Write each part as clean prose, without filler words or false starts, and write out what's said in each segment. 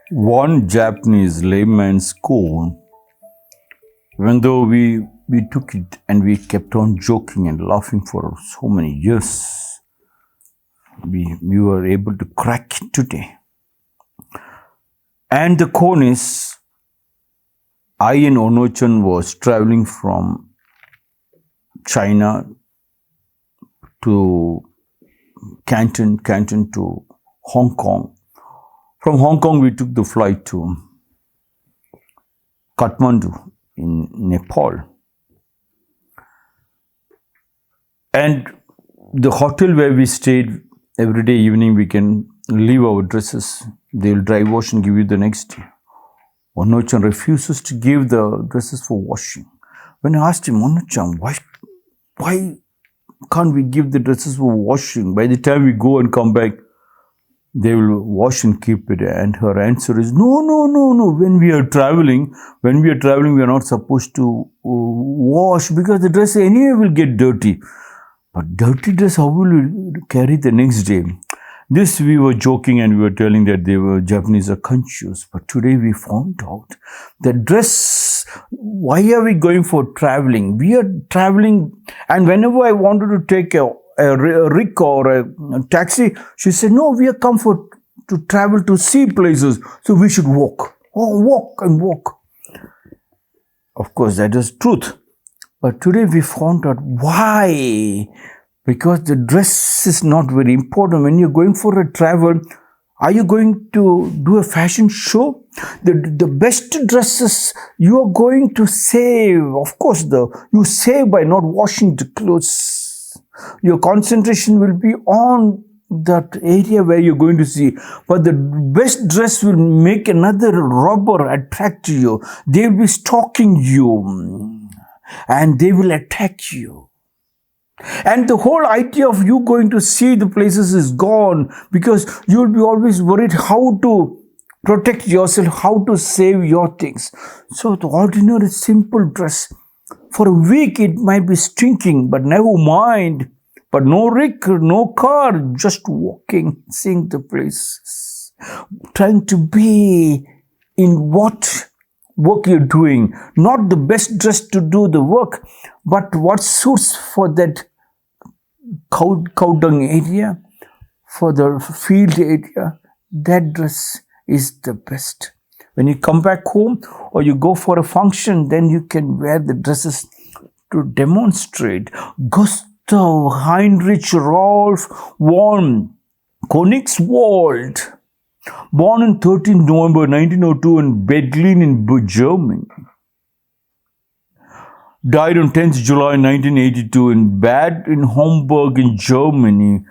One Japanese layman's cone, even though we took it and we kept on joking and laughing for so many years, we were able to crack it today. And the cone is, I and Onochan was traveling from China to Canton to Hong Kong. From Hong Kong, we took the flight to Kathmandu in Nepal. And the hotel where we stayed, every day evening we can leave our dresses. They will dry wash and give you the next day. Onochan refuses to give the dresses for washing. When I asked him, Onochan, why can't we give the dresses for washing? By the time we go and come back, they will wash and keep it. And her answer is, no. When we are traveling, we are not supposed to wash because the dress anyway will get dirty. But dirty dress, how will you carry the next day? This we were joking and we were telling that they were Japanese are conscious. But today we found out that dress, why are we going for traveling? We are traveling, and whenever I wanted to take a rig or a taxi, she said, no, we are come to travel to see places, so we should walk. Oh, walk. Of course, that is truth. But today we found out why. Because the dress is not very important. When you're going for a travel, are you going to do a fashion show? The best dresses you are going to save. Of course, you save by not washing the clothes. Your concentration will be on that area where you're going to see. But the best dress will make another robber attract you. They will be stalking you and they will attack you. And the whole idea of you going to see the places is gone because you will be always worried how to protect yourself, how to save your things. So the ordinary simple dress, for a week it might be stinking, but never mind. But no rig, no car, just walking, seeing the places, trying to be in what work you're doing. Not the best dress to do the work, but what suits for that cow dung area, for the field area, that dress is the best. When you come back home or you go for a function, then you can wear the dresses to demonstrate. Gustav, Heinrich, Rolf von Koenigswald, born on 13 November 1902 in Berlin in Germany. Died on 10th July 1982 in Bad in Homburg in Germany.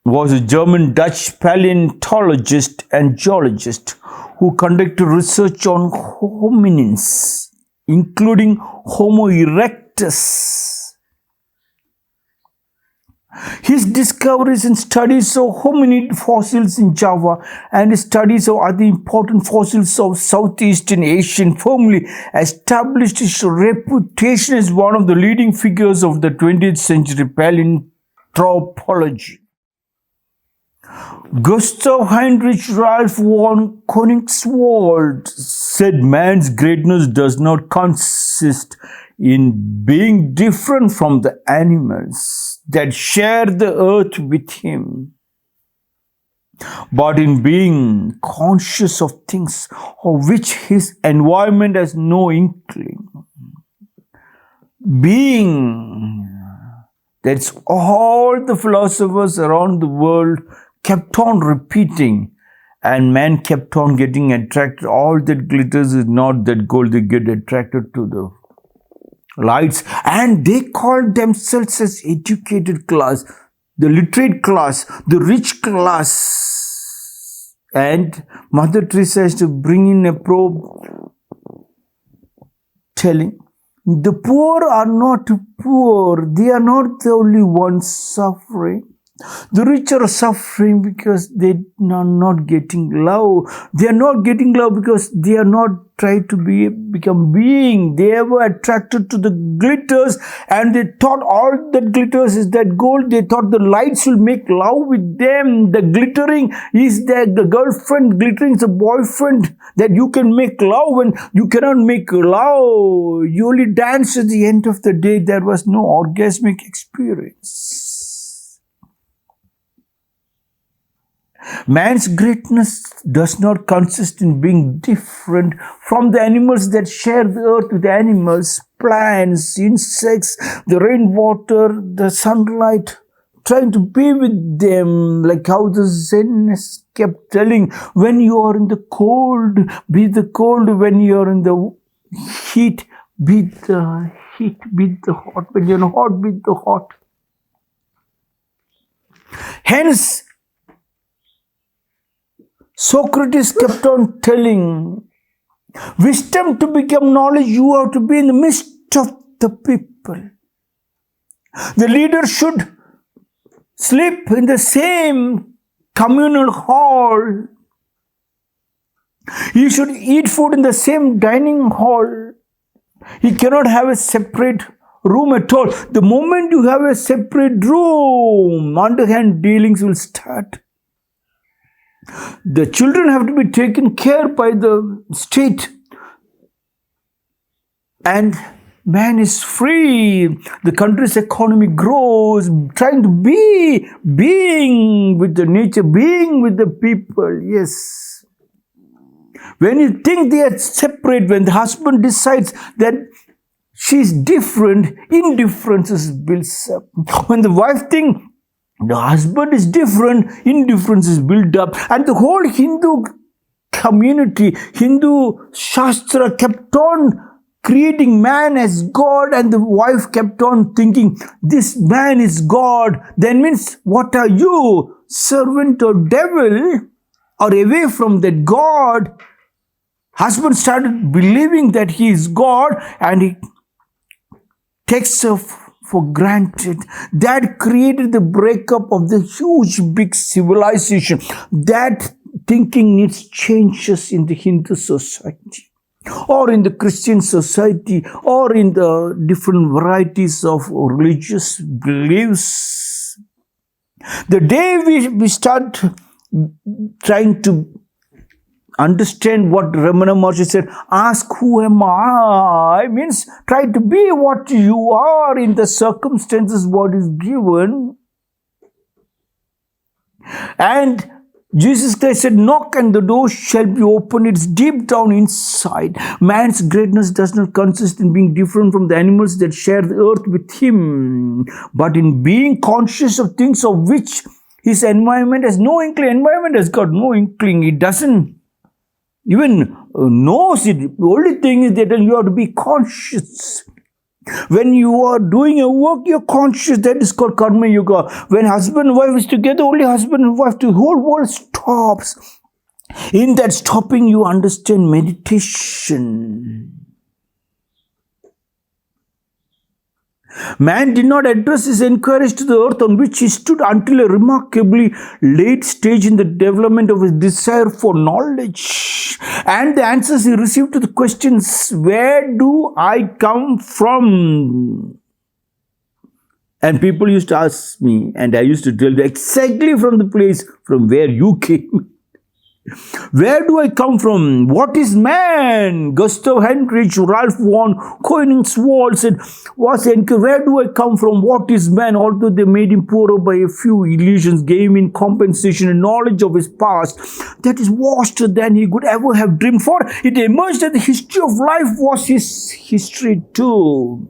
Was a German-Dutch paleontologist and geologist who conducted research on hominins, including Homo erectus. His discoveries and studies of hominid fossils in Java and his studies of other important fossils of Southeastern Asia firmly established his reputation as one of the leading figures of the 20th century paleoanthropology. Gustav Heinrich Ralph von Koenigswald said man's greatness does not consist in being different from the animals that share the earth with him, but in being conscious of things of which his environment has no inkling. Being, that's all the philosophers around the world kept on repeating, and man kept on getting attracted. All that glitters is not that gold. They get attracted to the lights, and they called themselves as educated class, the literate class, the rich class. And Mother Teresa has to bring in a probe telling the poor are not poor, they are not the only ones suffering. The rich are suffering because they are not getting love. They are not getting love because they are not tried to become being. They were attracted to the glitters, and they thought all that glitters is that gold. They thought the lights will make love with them. The glittering is that the girlfriend, glittering is the boyfriend, that you can make love when you cannot make love. You only dance at the end of the day. There was no orgasmic experience. Man's greatness does not consist in being different from the animals that share the earth with animals, plants, insects, the rainwater, the sunlight, trying to be with them, like how the Zen kept telling, when you are in the cold, be the cold. When you are in the heat, be the heat, be the hot. When you are hot, be the hot. Hence, Socrates kept on telling, wisdom to become knowledge, you have to be in the midst of the people. The leader should sleep in the same communal hall. He should eat food in the same dining hall. He cannot have a separate room at all. The moment you have a separate room, underhand dealings will start. The children have to be taken care by the state, and man is free. The country's economy grows, trying to being with the nature, being with the people. Yes. When you think they are separate, when the husband decides that she's different, indifference builds up. When the wife thinks the husband is different, indifference is built up. And the whole Hindu community, Hindu Shastra kept on creating man as God, and the wife kept on thinking, this man is God. Then means, what are you, servant or devil, or away from that God? Husband started believing that he is God, and he takes her for granted. That created the breakup of the huge big civilization. That thinking needs changes in the Hindu society, or in the Christian society, or in the different varieties of religious beliefs. The day we start trying to understand what Ramana Maharshi said, ask who am I, means try to be what you are in the circumstances what is given. And Jesus Christ said, knock and the door shall be opened. It's deep down inside. Man's greatness does not consist in being different from the animals that share the earth with him, but in being conscious of things of which his environment has no inkling. Environment has got no inkling. It doesn't even knows it. The only thing is that you have to be conscious. When you are doing your work, you're conscious. That is called karma yoga. When husband and wife is together, only husband and wife, the whole world stops. In that stopping, you understand meditation. Man did not address his inquiries to the earth on which he stood until a remarkably late stage in the development of his desire for knowledge. And the answers he received to the questions, where do I come from? And people used to ask me, and I used to tell them exactly from the place from where you came. Where do I come from? What is man? Gustav, Heinrich, Ralph von Koenigswald said, where do I come from? What is man? Although they made him poorer by a few illusions, gave him in compensation and knowledge of his past that is vaster than he could ever have dreamed. For it emerged that the history of life was his history too.